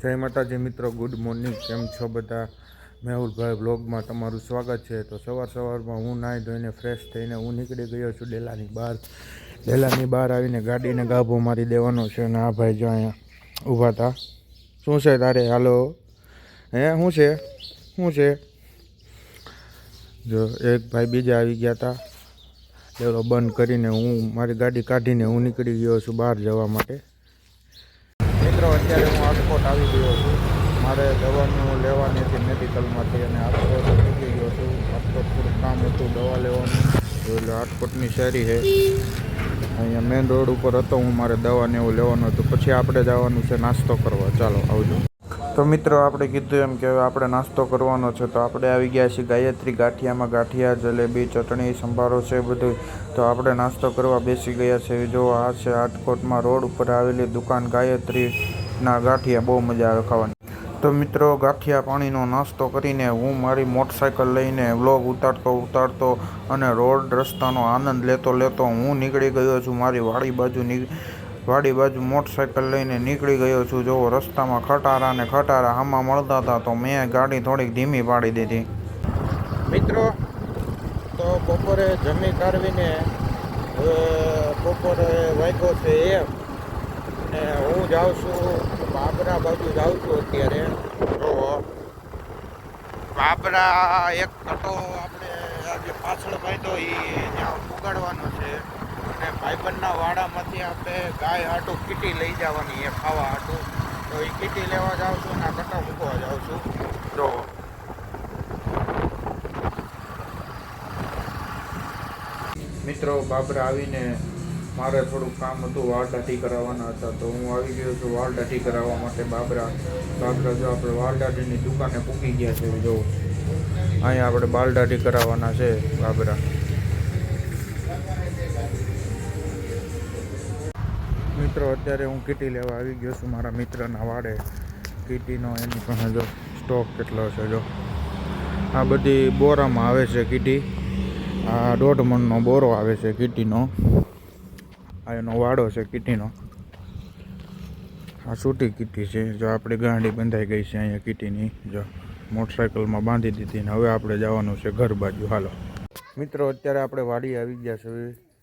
જય માતાજી મિત્રો, ગુડ મોર્નિંગ. કેમ છો બધા? મેહુલભાઈ બ્લોગમાં તમારું સ્વાગત છે. તો સવારમાં હું નાહી ધોઈને ફ્રેશ થઈને હું નીકળી ગયો છું ડેલાની બહાર. ડેલાની બહાર આવીને ગાડીને ગાભો મારી દેવાનો છે. અને આ ભાઈ જો અહીંયા ઊભા હતા. શું છે તારે? હાલો, શું છે? શું છે? જો એક ભાઈ બીજા આવી ગયા હતા. ડેલો બંધ કરીને હું મારી ગાડી કાઢીને હું નીકળી ગયો છું બહાર જવા માટે. મિત્રો, અત્યારે હું રાજકોટ આવી ગયો છું. મારે દવાનું લેવાની હતી મેડિકલમાંથી અને રાજકોટ નીકળી ગયો છું. રાજકોટ થોડું કામ હતું દવા લેવાનું, એટલે રાજકોટની શેરી છે. અહીંયા મેઇન રોડ ઉપર હતો હું, મારે દવા ને એવું લેવાનું હતું. પછી આપણે જવાનું છે નાસ્તો કરવા. ચાલો આવજો. તો મિત્રો, આપણે કીધું એમ કે આપણે નાસ્તો કરવાનો છે. તો આપણે આવી ગયા છીએ ગાયત્રી ગાંઠિયામાં. ગાંઠિયા, જલેબી, ચટણી, સંભારો છે બધું. તો આપણે નાસ્તો કરવા બેસી ગયા છે. જો આ છે રાજકોટમાં રોડ ઉપર આવેલી દુકાન ગાયત્રીના ગાંઠિયા. બહુ મજા આવે ખાવાની. તો મિત્રો, ગાંઠિયા પાણીનો નાસ્તો કરીને હું મારી મોટરસાઇકલ લઈને વ્લોગ ઉતારતો અને રોડ રસ્તાનો આનંદ લેતો હું નીકળી ગયો છું મારી વાડી બાજુ મોટરસાઇકલ લઈને નીકળી ગયો છું. જો રસ્તામાં ખટારા આમાં મળતા હતા તો મેં ગાડી થોડીક ધીમી પાડી દીધી. મિત્રો, તો બપોરે જમી કાઢવીને બપોરે વાગ્યો છે 1 અને હું જાઉં છું બાબરા બાજુ જાઉં છું અત્યારે. તો બાબરા એક કટો આપણે આજે પાછળ બાંધો એ ત્યાં ઉગાડવાનો છે. અને ભાઈબંધના વાડામાંથી આપણે ગાય હાટું કીટી લઈ જવાની એ ખાવા હાટું. તો એ કીટી લેવા જાઉં છું અને આ કટો મૂકવા જાઉં છું. તો મિત્રો, બાબરા આવીને મારે થોડુંક કામ હતું, વાળ દાઢી કરાવવાના હતા. તો હું આવી ગયો છું વાળ દાઢી કરાવવા માટે બાબરા. જો આપણે વાળ દાઢીની દુકાને પૂકી ગયા છે. જો અહીંયા આપણે વાળ દાઢી કરાવવાના છે બાબરા. મિત્રો, અત્યારે હું કીટી લેવા આવી ગયો છું મારા મિત્રના વાડે. કીટીનો એની પાસે જો સ્ટોક કેટલો છે. જો આ બધી બોરામાં આવે છે કીટી. આ 1.5 મણનો બોરો આવે છે કીટીનો. આ એનો વાડો છે કીટીનો. આ સૂટી કીટી છે. જો આપણી ગાંડી બંધાઈ ગઈ છે અહીંયા કીટીની. જો મોટરસાઇકલમાં બાંધી દીધી ને હવે આપણે જવાનું છે ઘર બાજુ. હાલો મિત્રો, અત્યારે આપણે વાડી આવી ગયા છે.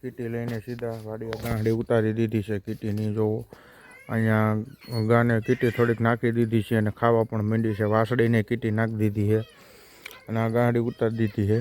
કીટી લઈને સીધા વાડી ગાંડી ઉતારી દીધી છે કીટીની. જો અહીંયા ગાને કીટી થોડીક નાખી દીધી છે અને ખાવા પણ માંડી છે. વાસળીને કીટી નાખી દીધી છે અને આ ગાંડી ઉતારી દીધી છે.